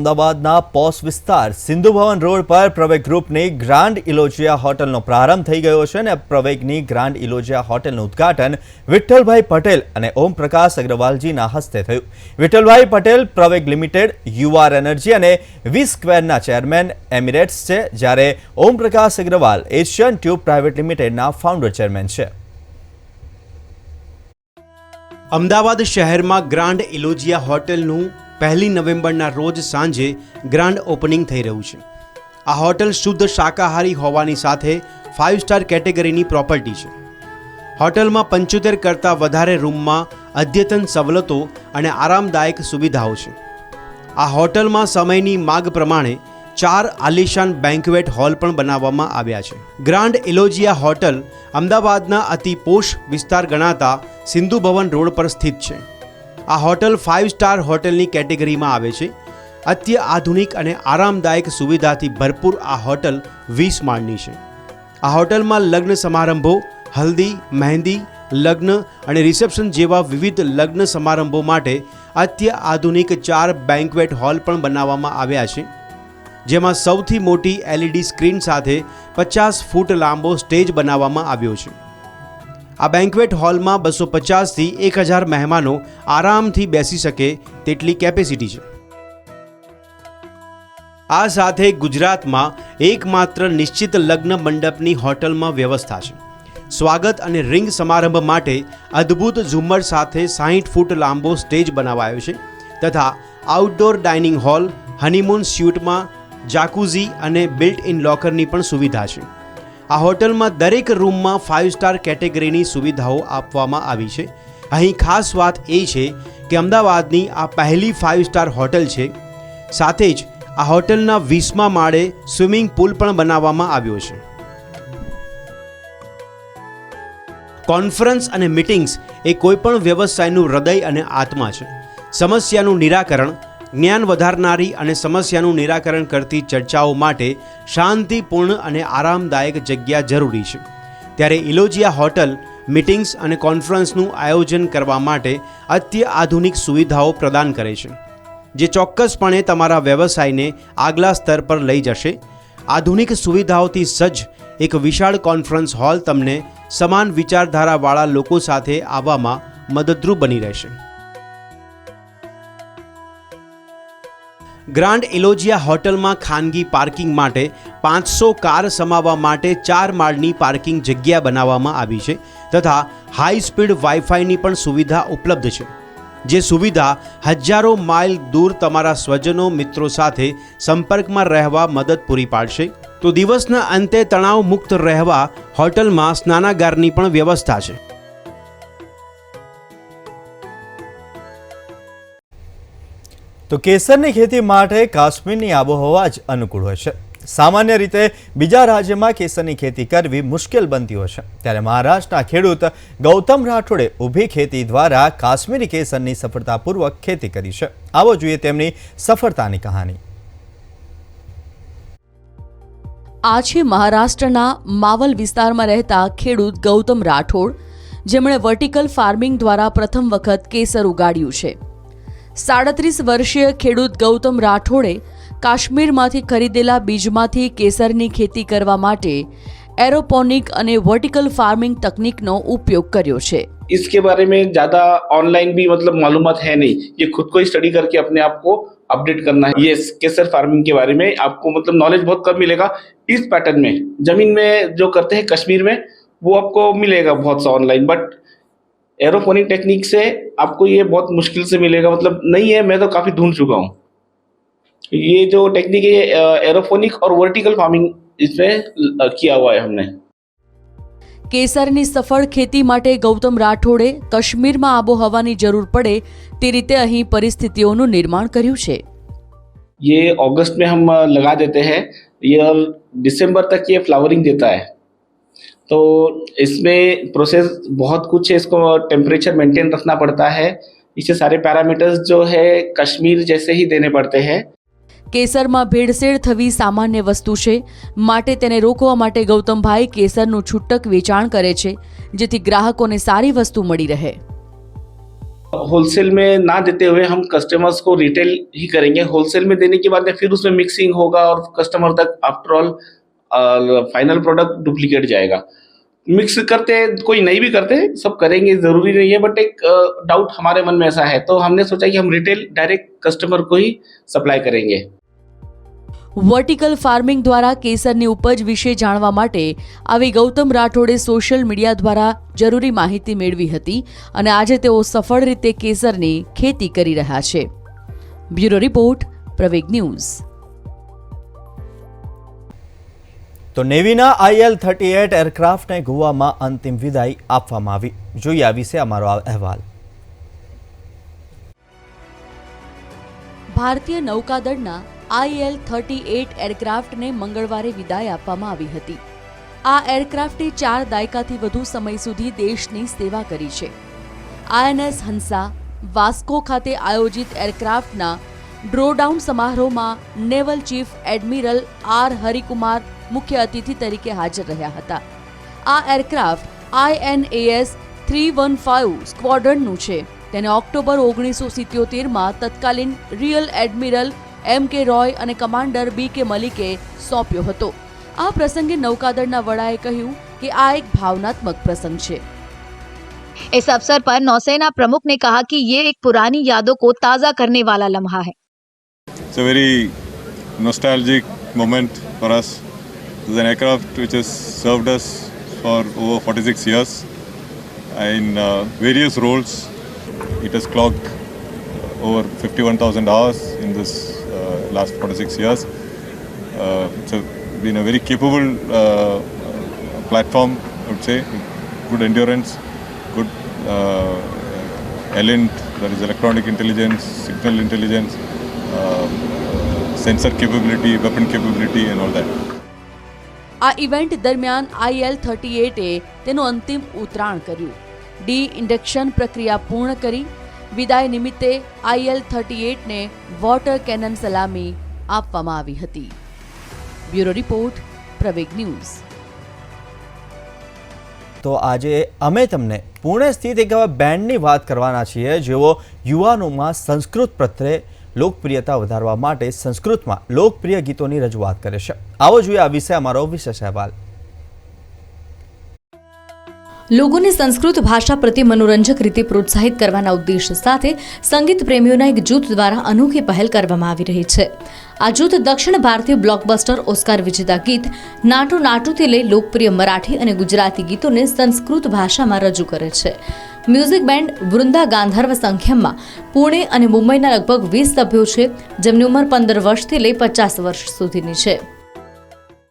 અમદાવાદના પોશ વિસ્તાર સિંધુ ભવન રોડ પર પ્રવેગ ગ્રુપની ગ્રાન્ડ ઇલોજિયા હોટલનો પ્રારંભ થઈ ગયો છે અને પ્રવેગની ગ્રાન્ડ ઇલોજિયા હોટલનું ઉદ્ઘાટન વિઠ્ઠલભાઈ પટેલ અને ઓમપ્રકાશ અગ્રવાલજીના હસ્તે થયું। વિઠ્ઠલભાઈ પટેલ પ્રવેગ લિમિટેડ, યુઆર એનર્જી અને વી સ્ક્વેરના ચેરમેન એમિરેટ્સ છે, જ્યારે Omprakash Agrawal Asian tube private લિમિટેડના ફાઉન્ડર ચેરમેન છે। અમદાવાદ શહેરમાં ગ્રાન્ડ ઇલોજિયા હોટલનું 1 નવેમ્બરના રોજ સાંજે ગ્રાન્ડ ઓપનિંગ થઈ રહ્યું છે। આ હોટલ શુદ્ધ શાકાહારી હોવાની સાથે 5 સ્ટાર કેટેગરીની પ્રોપર્ટી છે। હોટલમાં 75 કરતાં વધારે રૂમમાં અદ્યતન સવલતો અને આરામદાયક સુવિધાઓ છે। આ હોટલમાં સમયની માગ પ્રમાણે 4 આલિશાન બેન્ક્વેટ હોલ પણ બનાવવામાં આવ્યા છે। ગ્રાન્ડ ઇલોજિયા હોટલ અમદાવાદના અતિ પોશ વિસ્તાર ગણાતા સિંધુ ભવન રોડ પર સ્થિત છે। આ હોટલ 5 સ્ટાર હોટલની કેટેગરીમાં આવે છે। અત્યાધુનિક અને આરામદાયક સુવિધાથી ભરપૂર આ હોટલ 20 માળની છે। આ હોટલમાં લગ્ન સમારંભો, હલ્દી, મહેંદી, લગ્ન અને રિસેપ્શન જેવા વિવિધ લગ્ન સમારંભો માટે અત્યાધુનિક 4 બેન્ક્વેટ હોલ પણ બનાવવામાં આવ્યા છે, જેમાં સૌથી મોટી LED સ્ક્રીન સાથે 50 ફૂટ લાંબો સ્ટેજ બનાવવામાં આવ્યો છે। આ બેન્ક્વેટ હોલમાં 250 થી 1000 મહેમાનો આરામથી બેસી શકે તેટલી કેપેસિટી છે। આ સાથે ગુજરાતમાં એકમાત્ર નિશ્ચિત લગ્ન મંડપની હોટલમાં વ્યવસ્થા છે। સ્વાગત અને રિંગ સમારંભ માટે અદ્ભુત ઝુમ્મર સાથે 60 ફૂટ લાંબો સ્ટેજ બનાવાયો છે તથા આઉટડોર ડાઇનિંગ હોલ, હનીમૂન સ્યુટમાં જાકુઝી અને બિલ્ટ ઇન લોકરની પણ સુવિધા છે। આ હોટલમાં દરેક રૂમમાં 5 સ્ટાર કેટેગરીની સુવિધાઓ આપવામાં આવી છે। અહીં ખાસ વાત એ છે કે અમદાવાદની આ પહેલી 5 સ્ટાર હોટલ છે। સાથે જ આ હોટલના 20મા માળે સ્વિમિંગ પૂલ પણ બનાવવામાં આવ્યો છે। કોન્ફરન્સ અને મીટિંગ્સ એ કોઈપણ વ્યવસાયનું હૃદય અને આત્મા છે। સમસ્યાનું નિરાકરણ, જ્ઞાન વધારનારી અને સમસ્યાનું નિરાકરણ કરતી ચર્ચાઓ માટે શાંતિપૂર્ણ અને આરામદાયક જગ્યા જરૂરી છે। ત્યારે ઇલોજિયા હોટલ મીટિંગ્સ અને કોન્ફરન્સનું આયોજન કરવા માટે અત્યાધુનિક સુવિધાઓ પ્રદાન કરે છે, જે ચોક્કસપણે તમારા વ્યવસાયને આગલા સ્તર પર લઈ જશે। આધુનિક સુવિધાઓથી સજ્જ એક વિશાળ કોન્ફરન્સ હોલ તમને સમાન વિચારધારાવાળા લોકો સાથે આવવામાં મદદરૂપ બની રહેશે। ગ્રાન્ડ ઇલોજિયા હોટલમાં ખાનગી પાર્કિંગ માટે 500 કાર સમાવવા માટે 4 માળની પાર્કિંગ જગ્યા બનાવવામાં આવી છે તથા હાઈ સ્પીડ વાઈફાઈની પણ સુવિધા ઉપલબ્ધ છે, જે સુવિધા હજારો માઇલ દૂર તમારા સ્વજનો મિત્રો સાથે સંપર્કમાં રહેવા મદદ પૂરી પાડશે। તો દિવસના અંતે તણાવ મુક્ત રહેવા હોટલમાં સ્નાનાગારની પણ વ્યવસ્થા છે। તો કેસરની ખેતી માટે કાશ્મીરની આબોહવા જ અનુકૂળ હોય છે। સામાન્ય રીતે બીજા રાજ્યમાં કેસરની ખેતી કરવી મુશ્કેલ બનતી હોય છે, ત્યારે મહારાષ્ટ્રના ખેડૂત ગૌતમ રાઠોડે ઊભી ખેતી દ્વારા કાશ્મીરી કેસરની સફળતાપૂર્વક ખેતી કરી છે। આવો જોઈએ તેમની સફળતાની કહાની। આ છે મહારાષ્ટ્રના માવલ વિસ્તારમાં રહેતા ખેડૂત ગૌતમ રાઠોડ, જેમણે વર્ટિકલ ફાર્મિંગ દ્વારા પ્રથમ વખત કેસર ઉગાડ્યું છે। 37 વર્ષીય ખેડૂત ગૌતમ રાઠોડે કાશ્મીરમાંથી ખરીદેલા બીજમાંથી કેસરની ખેતી કરવા માટે એરોપોનિક અને વર્ટિકલ फार्मिंग तकनीकનો उपयोग કર્યો છે। इसके बारे में ज़्यादा ऑनलाइन भी मतलब मालूमात है नहीं, ये खुद को ही स्टडी करके अपने आप को अपडेट करना है। ये केसर फार्मिंग के बारे में आपको मतलब नॉलेज बहुत कम मिलेगा। इस पैटर्न में जमीन में जो करते हैं कश्मीर में वो आपको मिलेगा बहुत सा ऑनलाइन, बट एरोपोनिक टेक्निक से आपको ये बहुत मुश्किल से मिलेगा, मतलब नहीं है, मैं तो काफ़ी ढूंढ चुका हूँ। ये जो टेक्निक है एरोपोनिक और वर्टिकल फार्मिंग इसमें किया हुआ है हमने। કેસરની સફળ ખેતી માટે ગૌતમ રાઠોડે કાશ્મીરમાં આબોહવાની જરૂર પડે તે રીતે અહીં પરિસ્થિતિઓનું निर्माण કર્યું છે। ये अगस्त में हम लगा देते हैं, ये दिसंबर तक ये फ्लावरिंग देता है। तो इसमें प्रोसेस बहुत कुछ है, इसको टेम्परेचर मेंटेन रखना पड़ता है, इसे सारे पैरामीटर्स जो है कश्मीर जैसे ही देने पड़ते हैं। કેસરમાં ભેળસેળ થવી સામાન્ય વસ્તુ છે, માટે તેને રોકવા માટે ગૌતમભાઈ કેસરનું છૂટક વેચાણ કરે છે, જેથી ગ્રાહકોને સારી વસ્તુ મળી રહે। होलसेल में ना देते हुए हम कस्टमर्स को रिटेल ही करेंगे। होलसेल में देने के बाद में फिर उसमें मिक्सिंग होगा और कस्टमर तक after all final product duplicate जाएगा। मिक्स करते हैं, कोई नहीं भी करते, सब करेंगे, जरूरी नहीं है, बट एक डाउट हमारे मन में ऐसा है, तो हमने सोचा कि हम रिटेल डायरेक्ट कस्टमर को ही सप्लाई करेंगे। વર્ટિકલ ફાર્મિંગ દ્વારા કેસરની ઉપજ વિશે જાણવા માટે આવી ગૌતમ રાઠોડે સોશિયલ મીડિયા દ્વારા જરૂરી માહિતી મેળવી હતી અને આજે તેઓ સફળ રીતે કેસરની ખેતી કરી રહ્યા છે. બ્યુરો રિપોર્ટ, પ્રવેગ ન્યૂઝ. તો નેવીના IL-38 એરક્રાફ્ટને ગોવામાં અંતિમ વિદાય આપવામાં આવી. જોઈએ આ વિશે અમારો આ અહેવાલ. ભારતીય નૌકાદળના IL-38 એરક્રાફ્ટને મંગળવારે વિદાય આપવામાં આવી હતી. આ એરક્રાફ્ટે 4 દાયકાથી વધુ સમય સુધી દેશની સેવા કરી છે. INS હંસા વાસ્કો ખાતે આયોજિત એરક્રાફ્ટના ડ્રોડાઉન સમારોહમાં નેવલ ચીફ એડમિરલ R હરિકુમાર મુખ્ય અતિથિ તરીકે હાજર રહ્યા હતા. આ એરક્રાફ્ટ INAS 315 સ્ક્વોડ્રનનું છે. તેને ઓક્ટોબર 1977માં તત્કાલીન રિયલ એડમિરલ M.K. રોય અને કમાન્ડર B.K. મલિકે સોંપ્યો હતો. આ પ્રસંગે નૌકાદળના વડાએ કહ્યું કે આ એક ભાવનાત્મક પ્રસંગ છે. इस अवसर पर नौसेना प्रमुख ने कहा कि ये एक पुरानी यादों को ताज़ा करने वाला लम्हा है. It's a very nostalgic moment for us. It's an aircraft which has served us for over 46 years in various roles. It has clocked over 51,000 hours in this last 46 years. It's been a very capable platform, I would say, good endurance, good ELINT, that is electronic intelligence, signal intelligence, sensor capability, weapon capability and all that. આ event દરમિયાન IL-38એ તેનું અંતિમ ઉતરાણ કર્યું. D-induction પ્રક્રિયા પૂર્ણ કરી વિદાય નિમિત્તે IL-38ને વોટર કેનન સલામી આપવામાં આવી હતી. બ્યુરો રિપોર્ટ, પ્રવેગ ન્યૂઝ. તો આજે અમે તમને પુણે સ્થિત એક એવા બેન્ડની વાત કરવાના છીએ જેઓ યુવાનોમાં સંસ્કૃત પ્રત્યે લોકપ્રિયતા વધારવા માટે સંસ્કૃતમાં લોકપ્રિય ગીતોની રજૂઆત કરે છે. આવો જોઈએ આ વિશે અમારો વિશેષ અહેવાલ. લોકોને સંસ્કૃત ભાષા પ્રત્યે મનોરંજક રીતે પ્રોત્સાહિત કરવાના ઉદ્દેશ સાથે સંગીત પ્રેમીઓના એક જૂથ દ્વારા અનોખી પહેલ કરવામાં આવી રહી છે. આ જૂથ દક્ષિણ ભારતીય બ્લોકબસ્ટર ઓસ્કાર વિજેતા ગીત નાટુ નાટુથી લઈ લોકપ્રિય મરાઠી અને ગુજરાતી ગીતોને સંસ્કૃત ભાષામાં રજૂ કરે છે. મ્યુઝિક બેન્ડ વૃંદા ગાંધર્વ સંખ્યામાં પુણે અને મુંબઈના લગભગ 20 સભ્યો છે, જેમની ઉંમર 15 વર્ષથી લઈ 50 વર્ષ સુધીની છે.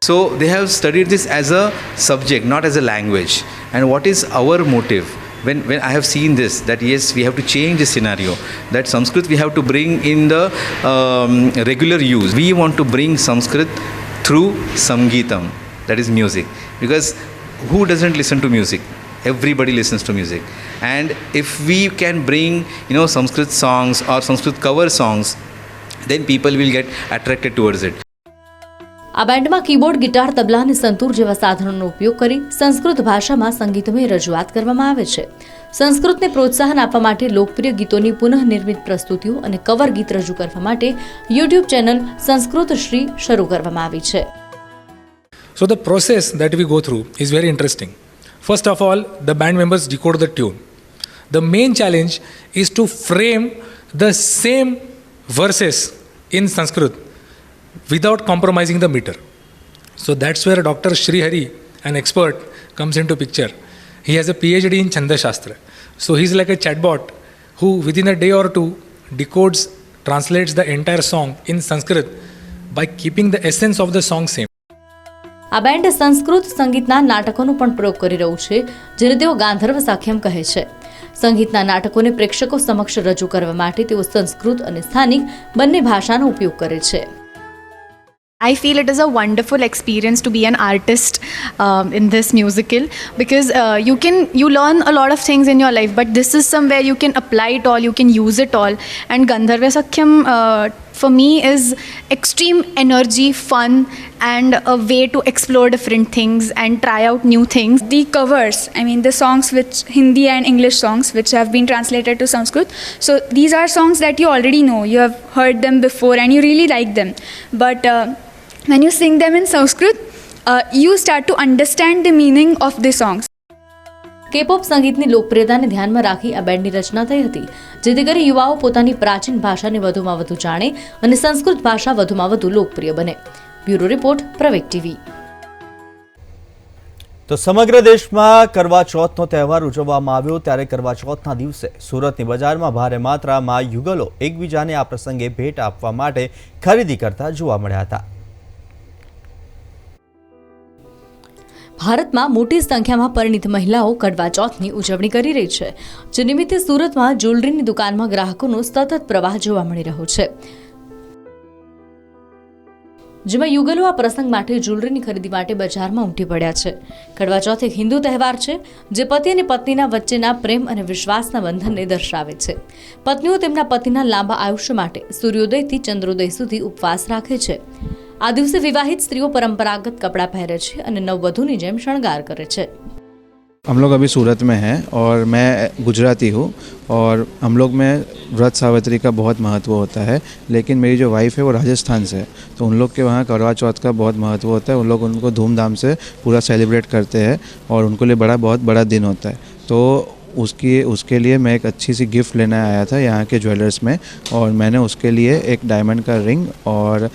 So they have studied this as a subject, not as a language. And what is our motive? When I have seen this, that yes, we have to change the scenario, that Sanskrit we have to bring in the regular use. We want to bring Sanskrit through Sangeetam, that is music. Because who doesn't listen to music? Everybody listens to music. And if we can bring, Sanskrit songs or Sanskrit cover songs, then people will get attracted towards it. આ બેન્ડમાં keyboard, guitar, તબલા અને સંતૂર જેવા સાધનોનો ઉપયોગ કરી સંસ્કૃત ભાષામાં સંગીતમય રજૂઆત કરવામાં આવે છે. સંસ્કૃતને પ્રોત્સાહન આપવા માટે લોકપ્રિય ગીતોની પુનઃનિર્મિત પ્રસ્તુતિઓ અને કવર ગીત રજૂ કરવા માટે યુટ્યુબ ચેનલ સંસ્કૃત શ્રી શરૂ કરવામાં આવી છે. So the process that we go through is very interesting. First of all, the band members decode the tune. The main challenge is to frame the same verses in Sanskrit without compromising the meter. So that's where Dr. Sri Hari, an expert, comes into picture. He has a PhD in Chanda Shastra. So he's like a chatbot who within a day or two decodes, translates the entire song in Sanskrit by keeping the essence of the song same. આ band Sanskrit સંગીતના નાટકોનો પણ પ્રયોગ કરી રહ્યું છે, જેને તેઓ ગાંધર્વ સાખ્યમ કહે છે. સંગીતના નાટકોને પ્રેક્ષકો સમક્ષ રજૂ કરવા માટે તેઓ સંસ્કૃત અને સ્થાનિક બંને ભાષાનો ઉપયોગ કરે છે. I feel it is a wonderful experience to be an artist in this musical, because you learn a lot of things in your life, but this is somewhere you can apply it all, you can use it all. And Gandharva Sakhyam for me is extreme energy, fun, and a way to explore different things and try out new things. The covers, I mean the songs which Hindi and English songs which have been translated to Sanskrit, so these are songs that you already know, you have heard them before and you really like them, but when you sing them in Sanskrit, you start to understand the meaning of the songs. કેપોપ સંગીતની લોકપ્રિયતાને ધ્યાનમાં રાખી આ બેન્ડની રચના થઈ હતી, જેથી કરી યુવાઓ પોતાની પ્રાચીન ભાષાને વધુમાં વધુ જાણે અને સંસ્કૃત ભાષા વધુમાં વધુ લોકપ્રિય બને. બ્યુરો રિપોર્ટ, પ્રવેગ ટીવી. તો સમગ્ર દેશમાં કરવા ચોથનો તહેવાર ઉજવવામાં આવ્યો, ત્યારે કરવા ચોથના દિવસે સુરતની બજારમાં ભારે માત્રામાં યુગલો એકબીજાને આ પ્રસંગે ભેટ આપવા માટે ખરીદી કરતા જોવા મળ્યા હતા. ભારતમાં મોટી સંખ્યામાં પરિણીત મહિલાઓ કડવા ચોથની ઉજવણી કરી રહી છે, જે નિમિત્તે સુરતમાં જ્વેલરીની દુકાનમાં ગ્રાહકોનો સતત પ્રવાહ જોવા મળી રહ્યો છે, જેમાં યુગલો આ પ્રસંગ માટે જ્વેલરીની ખરીદી માટે બજારમાં ઉમટી પડ્યા છે. કડવા ચોથ એક હિન્દુ તહેવાર છે, જે પતિ અને પત્નીના વચ્ચેના પ્રેમ અને વિશ્વાસના બંધનને દર્શાવે છે. પત્નીઓ તેમના પતિના લાંબા આયુષ્ય માટે સૂર્યોદયથી ચંદ્રોદય સુધી ઉપવાસ રાખે છે. આ દિવસે વિવાહિત સ્ત્રીઓ परंपरागत कपड़ा पहने छे અને नववधूની જેમ શણગાર કરે છે. हम लोग अभी सूरत में हैं और मैं गुजराती हूँ और हम लोग में व्रत सावित्री का बहुत महत्व होता है, लेकिन मेरी जो वाइफ है वो राजस्थान से है, तो उन लोग के वहाँ करवा चौथ का बहुत महत्व होता है. उन लोग उनको धूमधाम से पूरा सेलिब्रेट करते हैं और उनको लिए बहुत बड़ा दिन होता है. तो उसके लिए मैं एक अच्छी सी गिफ्ट लेने आया था यहाँ के ज्वेलर्स में, और मैंने उसके लिए एक डायमंड का रिंग और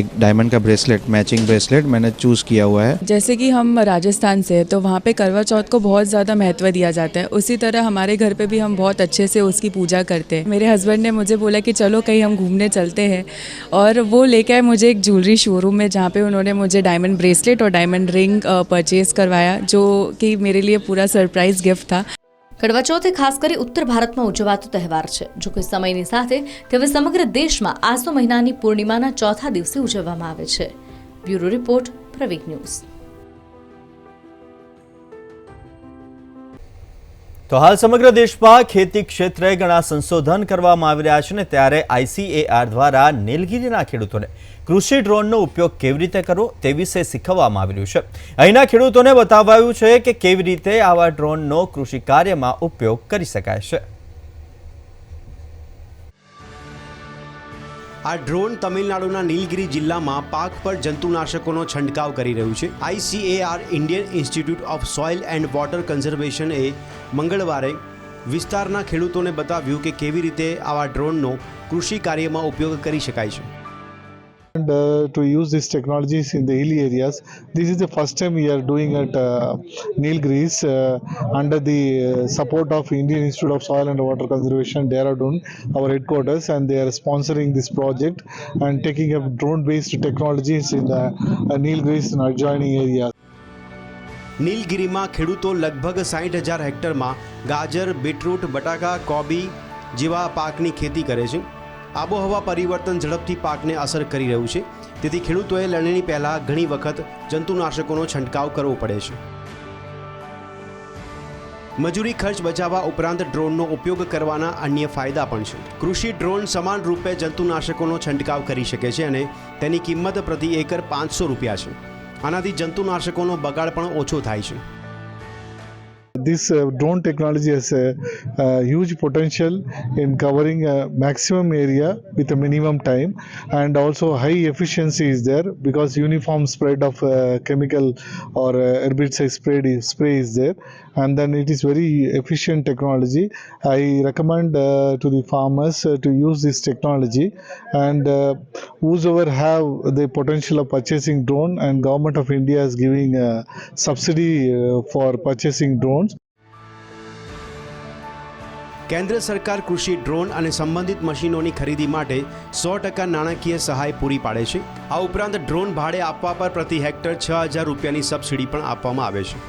एक डायमंड का ब्रेसलेट, मैचिंग ब्रेसलेट मैंने चूज़ किया हुआ है. जैसे कि हम राजस्थान से हैं तो वहाँ पे करवा चौथ को बहुत ज़्यादा महत्व दिया जाता है, उसी तरह हमारे घर पे भी हम बहुत अच्छे से उसकी पूजा करते हैं. मेरे हस्बैंड ने मुझे बोला कि चलो कहीं हम घूमने चलते हैं, और वो लेके आए मुझे एक ज्वेलरी शोरूम में, जहाँ पे उन्होंने मुझे डायमंड ब्रेसलेट और डायमंड रिंग परचेज़ करवाया, जो कि मेरे लिए पूरा सरप्राइज़ गिफ्ट था. કડવા ચોથ એ ખાસ કરી ઉત્તર ભારતમાં ઉજવાતો તહેવાર છે, જો કે સમયની સાથે તે હવે સમગ્ર દેશમાં આસો મહિનાની પૂર્ણિમાના ચોથા દિવસે ઉજવવામાં આવે છે. બ્યુરો રિપોર્ટ, પ્રવેગ ન્યૂઝ. તો હાલ સમગ્ર દેશમાં ખેતી ક્ષેત્રે ઘણા સંશોધન કરવામાં આવી રહ્યા છે, ને ત્યારે ICAR દ્વારા નીલગિરીના ખેડૂતોને કૃષિ ડ્રોનનો ઉપયોગ કેવી રીતે કરવો તે વિશે શીખવવામાં આવી રહ્યું છે. અહીંના ખેડૂતોને બતાવાયું છે કે કેવી રીતે આવા ડ્રોનનો કૃષિ કાર્યમાં ઉપયોગ કરી શકાય છે. આ ડ્રોન તમિલનાડુના નીલગિરી જિલ્લામાં પાક પર જંતુનાશકોનો છંટકાવ કરી રહ્યું છે. ICAR Indian institute of soil and water કન્ઝર્વેશને મંગળવારે વિસ્તારના ખેડૂતોને બતાવ્યું કે કેવી રીતે આવા ડ્રોનનો કૃષિ કાર્યમાં ઉપયોગ કરી શકાય છે. And to use these technologies in the hilly areas. This is the first time we are doing at Nilgiris under the support of Indian Institute of Soil and Water Conservation, Dehradun, our headquarters, and they are sponsoring this project and taking up drone-based technologies in the Nilgiris and adjoining areas. નીલગિરીમાં ખેડૂતો લગભગ 60,000 હેક્ટરમાં ગાજર, beetroot, બટાકા, કોબી જેવા પાકની ખેતી કરે છે. આબોહવા પરિવર્તન ઝડપથી પાકને અસર કરી રહ્યું છે, તેથી ખેડૂતોએ લણણી પહેલાં ઘણી વખત જંતુનાશકોનો છંટકાવ કરવો પડે છે. મજૂરી ખર્ચ બચાવવા ઉપરાંત ડ્રોનનો ઉપયોગ કરવાના અન્ય ફાયદા પણ છે. કૃષિ ડ્રોન સમાન રૂપે જંતુનાશકોનો છંટકાવ કરી શકે છે અને તેની કિંમત પ્રતિ એકર 500 રૂપિયા છે. આનાથી જંતુનાશકોનો બગાડ પણ ઓછો થાય છે. This drone technology has a huge potential in covering a maximum area with a minimum time, and also high efficiency is there because uniform spread of chemical or herbicide spray is there, and then it is very efficient technology. I recommend to the farmers to use this technology, and whosoever have the potential of purchasing drone, and Government of India is giving a subsidy for purchasing drones. કેન્દ્ર સરકાર કૃષિ drone અને સંબંધિત મશીનોની ખરીદી માટે 100% નાણાકીય સહાય પૂરી પાડે છે. આ ઉપરાંત ડ્રોન ભાડે આપવા પર પ્રતિ હેક્ટર 6,000 રૂપિયાની સબસિડી પણ આપવામાં આવે છે.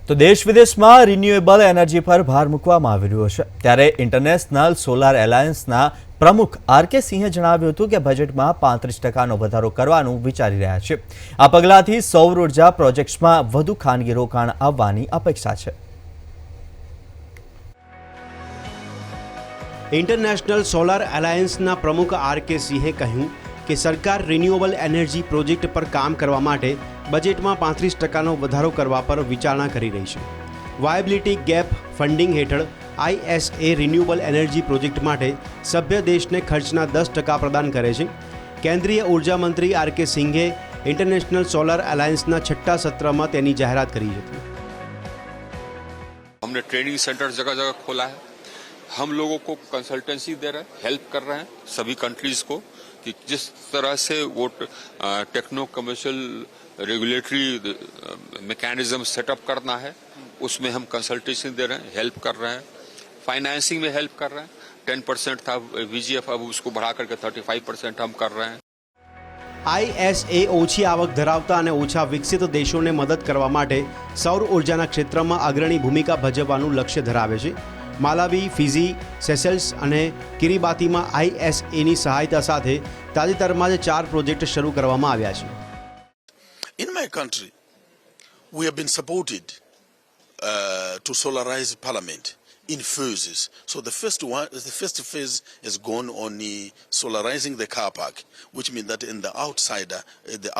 તો દેશ વિદેશમાં રિન્યુએબલ એનર્જી પર ભાર મૂકવામાં આવી રહ્યો છે, ત્યારે ઇન્ટરનેશનલ સોલાર એલાયન્સના પ્રમુખ RK સિંહે જણાવ્યું હતું કે બજેટમાં 35% વધારો કરવાનું વિચારી રહ્યા છે. આ પગલાંથી સૌર ઉર્જા પ્રોજેક્ટ્સમાં વધુ ખાનગી રોકાણ આવવાની અપેક્ષા છે. ઇન્ટરનેશનલ સોલાર એલાયન્સના પ્રમુખ આર.કે. સિંહે કહ્યું કે સરકાર રિન્યુએબલ એનર્જી પ્રોજેક્ટ પર કામ કરવા માટે બજેટમાં 35% વધારો કરવા પર વિચારણા કરી રહી છે. વાયબિલિટી ગેપ ફંડિંગ હેઠળ ISA રિન્યુએબલ એનર્જી પ્રોજેક્ટ માટે સભ્ય દેશને ખર્ચના 10% પ્રદાન કરે છે. કેન્દ્રીય ઉર્જા મંત્રી આર.કે. સિંઘે ઇન્ટરનેશનલ સોલાર એલાયન્સના 6ઠ્ઠા સત્રમાં તેની જાહેરાત કરી હતી. हमने ट्रेनिंग सेंटर जगह जगह खोला है. हम लोगों को कंसल्टेंसी दे रहे हैं, हेल्प कर रहे हैं सभी कंट्रीज को कि जिस तरह से वो techno commercial regulatory mechanism setup करना है उसमें हम कंसल्टेशन दे रहे हैं, हेल्प कर रहे हैं. फाइनेंसिंग में हेल्प कर रहे हैं. 10% था VGF, अब उसको बढ़ा करके 35% हम कर रहे हैं. ISA ઓછી આવક ધરાવતા અને ઓછા વિકસિત દેશોને મદદ કરવા માટે સૌર ઉર્જાના ક્ષેત્રમાં અગ્રણી ભૂમિકા ભજવવાનું લક્ષ્ય ધરાવે છે. માલાવી, ફિજી, સેશેલ્સ અને કિરીબાતીમાં ISAની સહાયતા સાથે તાજેતરમાં જ 4 પ્રોજેક્ટ શરૂ કરવામાં આવ્યા છે. In my country, we have been supported to solarize parliament in phases. So the first phase is gone on solarizing the car park, which means that in the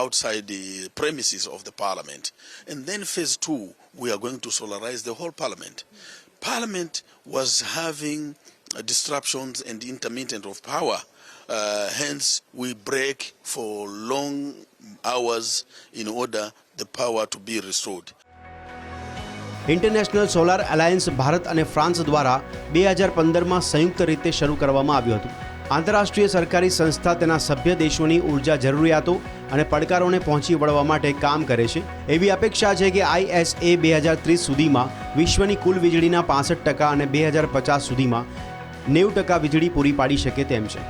outside the premises of the parliament. And then phase 2, we are going to solarize the whole parliament. Parliament was having disruptions and intermittent of power. Hence, we break for long hours in order the power to be restored. International solar alliance Bharat અને France દ્વારા 2015માં સંયુક્ત રીતે શરૂ કરવામાં આવ્યું હતું. આંતરરાષ્ટ્રીય સરકારી સંસ્થા તેના સભ્ય દેશોની ઉર્જા જરૂરિયાતો અને પડકારોને પહોંચી વળવા માટે કામ કરે છે. એવી અપેક્ષા છે કે ISA 2030 સુધીમાં વિશ્વની કુલ વીજળીના 65% અને 2050 સુધીમાં 90% વીજળી પૂરી પાડી શકે તેમ છે.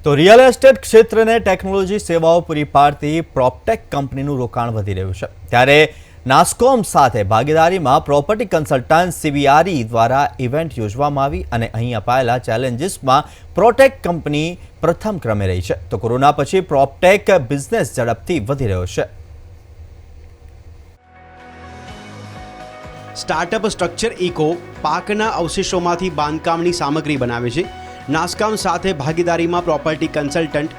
તો રિયલ એસ્ટેટ ક્ષેત્રને ટેકનોલોજી સેવાઓ પૂરી પાડતી પ્રોપટેક કંપનીનું રોકાણ વધી રહ્યું છે. ત્યારે નાસ્કોમ સાથે ભાગીદારીમાં પ્રોપર્ટી કન્સલ્ટન્ટ CBRE દ્વારા ઇવેન્ટ યોજવામાં આવી અને અહીં અપાયેલા ચેલેન્જીસમાં પ્રોટેક કંપની પ્રથમ ક્રમે રહી છે. તો કોરોના પછી પ્રોપટેક બિઝનેસ ઝડપથી વધી રહ્યો છે. સ્ટાર્ટઅપ સ્ટ્રક્ચર ઇકો પાકના અવશેષોમાંથી બાંધકામની સામગ્રી બનાવે છે. નાસ્કોમ સાથે ભાગીદારીમાં પ્રોપર્ટી કન્સલ્ટન્ટ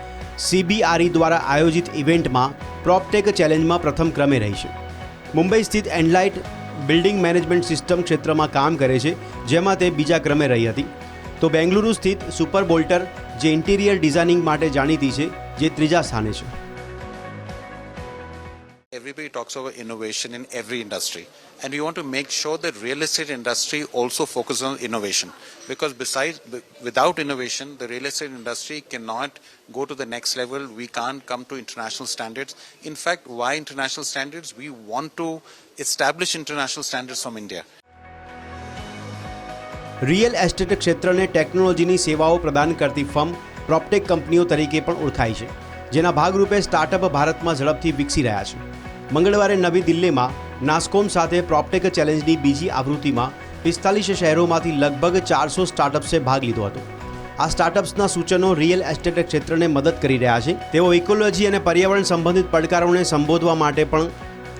CBRE દ્વારા આયોજિત ઇવેન્ટમાં પ્રોપટેક ચેલેન્જમાં પ્રથમ ક્રમે રહી છે. મુંબઈ સ્થિત એન્ડલાઇટ બિલ્ડિંગ મેનેજમેન્ટ સિસ્ટમ ક્ષેત્રમાં કામ કરે છે, જેમાં તે બીજા ક્રમે રહી હતી. તો બેંગલુરુ સ્થિત સુપર બોલ્ટર જે ઇન્ટિરિયર ડિઝાઇનિંગ માટે જાણીતી છે, જે ત્રીજા સ્થાને છે. Everybody talks about innovation in every industry, and we want to make sure that real estate industry also focuses on innovation, because without innovation the real estate industry cannot go to the next level. We can't come to international standards. In fact, why international standards? We want to establish international standards from India. Real estate ક્ષેત્રને ટેકનોલોજીની સેવાઓ પ્રદાન કરતી firm પ્રોપટેક કંપનીઓ તરીકે પણ ઓળખાય છે, જેના ભાગરૂપે સ્ટાર્ટઅપ ભારતમાં ઝડપથી વિકસી રહ્યા છે. મંગળવારે નવી દિલ્હીમાં નાસ્કોમ સાથે પ્રોપટેક ચેલેન્જની બીજી આવૃત્તિમાં 45 શહેરોમાંથી લગભગ 400 સ્ટાર્ટઅપ્સે ભાગ લીધો હતો. આ સ્ટાર્ટઅપ્સના સૂચનો રિયલ એસ્ટેટ ક્ષેત્રને મદદ કરી રહ્યા છે. તેઓ ઇકોલોજી અને પર્યાવરણ સંબંધિત પડકારોને સંબોધવા માટે પણ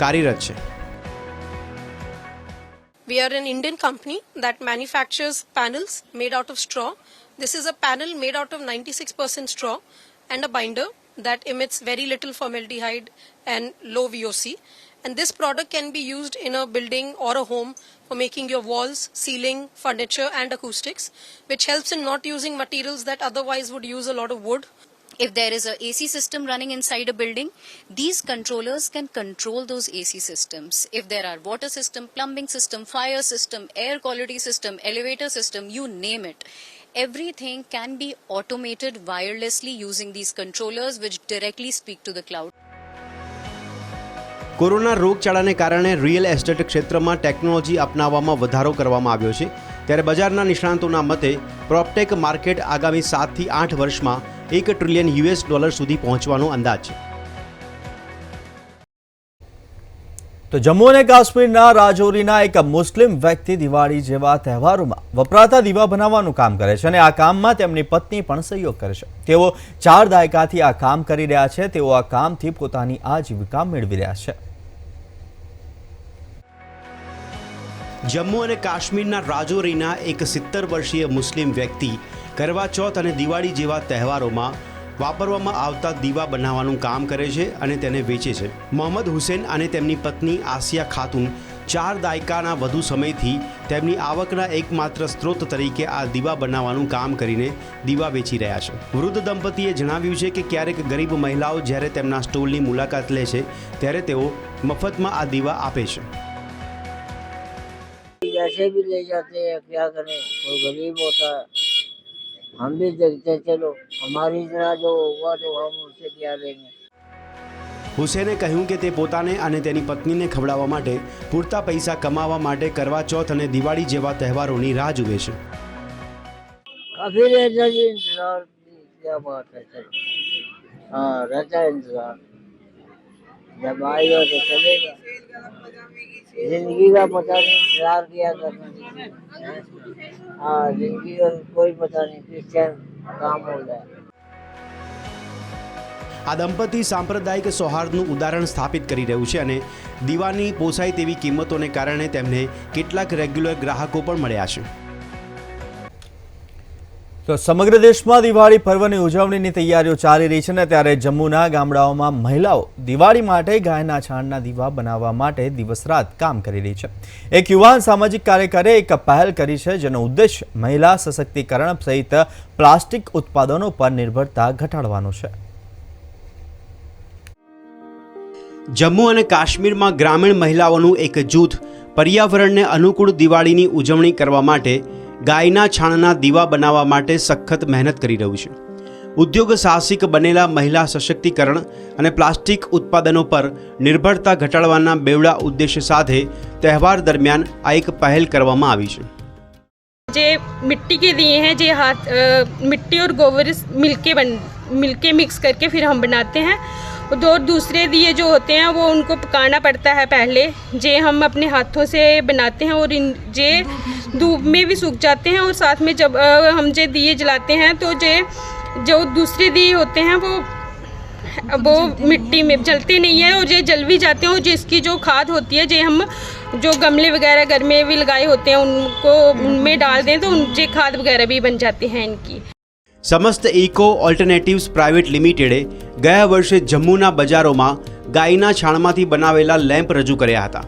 કાર્યરત છે. We are an Indian company that manufactures panels made out of straw. This is a panel made out of 96% straw and a binder that emits very little formaldehyde and low VOC. And this product can be used in a building or a home for making your walls, ceiling, furniture and acoustics, which helps in not using materials that otherwise would use a lot of wood. If there is a AC system running inside a building, these controllers can control those AC systems. If there are water system, plumbing system, fire system, air quality system, elevator system, you name it. Everything can be automated wirelessly using these controllers which directly speak to the cloud. Corona રોગચાળાને કારણે real estate ક્ષેત્રમાં technology અપનાવવામાં વધારો કરવામાં આવ્યો છે. ત્યારે બજારના નિષ્ણાંતોના મતે પ્રોપટેક માર્કેટ આગામી 7 થી 8 વર્ષમાં $1 ટ્રિલિયન સુધી પહોંચવાનો અંદાજ છે. તો જમ્મુ અને કાશ્મીરના રાજૌરીના એક મુસ્લિમ વ્યક્તિ દિવાળી જેવા તહેવારોમાં વપરાતા દીવા બનાવવાનું કામ કરે છે અને આ કામમાં તેમની પત્ની પણ સહયોગ કરે છે. તેઓ 4 દાયકાથી આ કામ કરી રહ્યા છે. તેઓ આ કામથી પોતાની આજીવિકા મેળવી રહ્યા છે. જમ્મુ અને કાશ્મીરના રાજૌરીના એક 70 વર્ષીય મુસ્લિમ વ્યક્તિ કરવા ચોથ અને દિવાળી જેવા તહેવારોમાં વાપરવામાં આવતા દીવા બનાવવાનું કામ કરે છે અને તેને વેચે છે. મોહમ્મદ હુસેન અને તેમની પત્ની આસિયા ખાતુન 4 દાયકાના વધુ સમયથી તેમની આવકના એકમાત્ર સ્ત્રોત તરીકે આ દીવા બનાવવાનું કામ કરીને દીવા વેચી રહ્યા છે. વૃદ્ધ દંપતીએ જણાવ્યું છે કે ક્યારેક ગરીબ મહિલાઓ જ્યારે તેમના સ્ટોલની મુલાકાત લે છે ત્યારે તેઓ મફતમાં આ દીવા આપે છે. ऐसे भी ले जाते हैं, क्या करें, कोई गरीब होता है, हम भी देखते चलो हमारी तरह जो होगा तो हम उससे क्या लेंगे. હુસેને કહ્યું કે તે પોતાને અને તેની પત્નીને ખવડાવવા માટે પૂરતા પૈસા કમાવા માટે કરવા ચોથ અને દિવાળી જેવા તહેવારોની રાહ જુએ છે. काफी रहता है इंतजार, क्या बात है, चलो हाँ रहता है इंतजार, जब आएगा तो चलेगा. जिंदगी का पता नहीं, इंतजार किया करना. हाँ जिंदगी का कोई पता नहीं किस टाइम काम हो जाए. આ દંપતી સાંપ્રદાયિક સૌહાર્દનું ઉદાહરણ સ્થાપિત કરી રહ્યું છે અને દીવાની પોસાય તેવી કિંમતોને કારણે તેમને કેટલાક રેગ્યુલર ગ્રાહકો પણ મળ્યા છે. તો સમગ્ર દેશમાં દિવાળી પર્વની ઉજવણીની તૈયારીઓ ચાલી રહી છે ને ત્યારે જમ્મુના ગામડાઓમાં મહિલાઓ દિવાળી માટે ગાયના છાણના દીવા બનાવવા માટે દિવસ રાત કામ કરી રહી છે. એક યુવાન સામાજિક કાર્યકરે એક પહેલ કરી છે જેનો ઉદ્દેશ્ય મહિલા સશક્તિકરણ સહિત પ્લાસ્ટિક ઉત્પાદનો પર નિર્ભરતા ઘટાડવાનો છે. જમ્મુ અને કાશ્મીરમાં ગ્રામીણ મહિલાઓનું એક જૂથ પર્યાવરણને અનુકૂળ દિવાળીની ઉજવણી કરવા માટે ગાયના છાણના દીવા બનાવવા માટે સખત મહેનત કરી રહ્યું છે. ઉદ્યોગ સાહસિક બનેલા મહિલા સશક્તિકરણ અને પ્લાસ્ટિક ઉત્પાદનો પર નિર્ભરતા ઘટાડવાના બેવડા ઉદ્દેશ્ય સાથે તહેવાર દરમિયાન આ એક પહેલ કરવામાં આવી છે. जे मिट्टी के दिए हैं जे हाथ मिट्टी और गोबर मिलके मिक्स करके फिर हम बनाते हैं. दो दूसरे दिए जो होते हैं वो उनको पकाना पड़ता है पहले, जे हम अपने हाथों से बनाते हैं और इन जे धूप में भी सूख जाते हैं. और साथ में जब हम जे दिए जलाते हैं तो जो दूसरे दिए होते हैं वो मिट्टी में जलते नहीं है और ये जल भी जाते हैं. और जिसकी जो खाद होती है जे हम जो गमले वगैरह घर में भी लगाए होते हैं उनको उनमें डाल दें तो उनसे खाद वगैरह भी बन जाते हैं इनकी. સમસ્ત ઇકો ઓલ્ટરનેટિવ્સ પ્રાઇવેટ લિમિટેડે ગયા વર્ષે જમ્મુના બજારોમાં ગાયના છાણમાંથી બનાવેલા લેમ્પ રજૂ કર્યા હતા.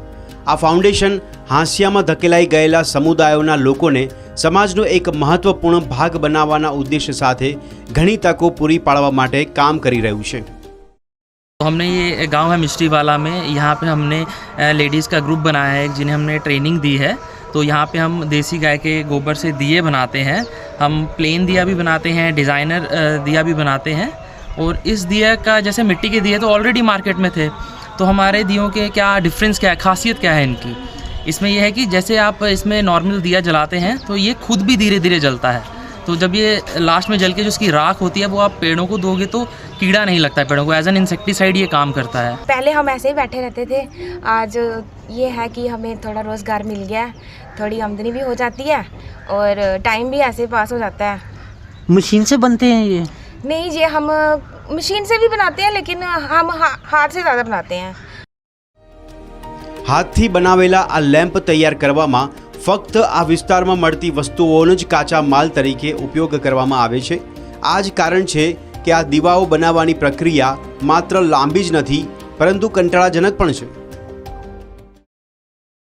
આ ફાઉન્ડેશન હાંસિયામાં ધકેલાઈ ગયેલા સમુદાયોના લોકોને સમાજનો એક મહત્વપૂર્ણ ભાગ બનાવવાના ઉદ્દેશ્ય સાથે ઘણી તકો પૂરી પાડવા માટે કામ કરી રહ્યું છે. हमने ये गांव है मिस्ट्रीवाला में, यहाँ पे हमने लेडीज़ का ग्रुप बनाया है जिन्हें हमने ट्रेनिंग दी है. तो यहाँ पे हम देसी गाय के गोबर से दिए बनाते हैं. हम प्लेन दिया भी बनाते हैं, डिज़ाइनर दिया भी बनाते हैं. और इस दिया का जैसे मिट्टी के दिए तो ऑलरेडी मार्केट में थे, तो हमारे दियों के क्या डिफरेंस क्या है, खासियत क्या है इनकी. इसमें यह है कि जैसे आप इसमें नॉर्मल दिया जलाते हैं तो ये खुद भी धीरे धीरे जलता है. तो जब ये लास्ट में जल के जो इसकी राख होती है वो आप पेड़ों को दोगे तो कीड़ा नहीं लगता है पेड़ों को. एज एन इंसेक्टिसाइड ये काम करता है. पहले हम ऐसे ही बैठे रहते थे, आज ये है कि हमें थोड़ा रोज़गार मिल गया, थोड़ी आमदनी भी हो जाती है और टाइम भी ऐसे पास हो जाता है. मशीन से बनते हैं ये? नहीं, ये हम मशीन से भी बनाते हैं लेकिन हम हाथ से ज़्यादा बनाते हैं. હાથથી બનાવેલા આ લેમ્પ તૈયાર કરવામાં ફક્ત આ વિસ્તારમાં મળતી વસ્તુઓનો જ કાચા માલ તરીકે ઉપયોગ કરવામાં આવે છે. આ જ કારણ છે કે આ દીવાઓ બનાવવાની પ્રક્રિયા માત્ર લાંબી જ નથી પરંતુ કંટાળાજનક પણ છે.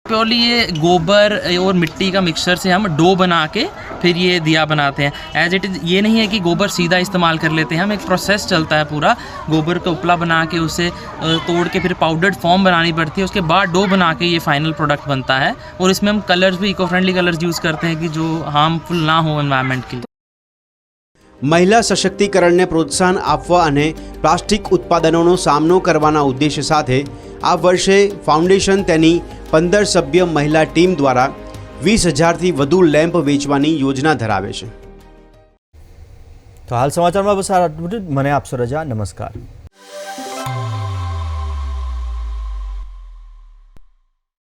प्योरली ये गोबर और मिट्टी का मिक्सचर से हम डो बना के फिर ये दिया बनाते हैं. एज इट इज़ ये नहीं है कि गोबर सीधा इस्तेमाल कर लेते हैं, हम एक प्रोसेस चलता है पूरा. गोबर का उपला बना के उसे तोड़ के फिर पाउडर्ड फॉर्म बनानी पड़ती है, उसके बाद डो बना के ये फाइनल प्रोडक्ट बनता है. और इसमें हम कलर्स भी इको फ्रेंडली कलर्स यूज़ करते हैं कि जो हार्मफुल ना हो एनवायरनमेंट के लिए. મહિલા સશક્તિકરણને પ્રોત્સાહન આપવા અને પ્લાસ્ટિક ઉત્પાદનોનો સામનો કરવાના ઉદ્દેશ્ય સાથે આ વર્ષે ફાઉન્ડેશન તેની 15 સભ્ય મહિલા ટીમ દ્વારા 20,000થી વધુ લેમ્પ વેચવાની યોજના ધરાવે છે. તો હાલ સમાચારમાં બસ આટલું જ. મને આપશો રજા. નમસ્કાર.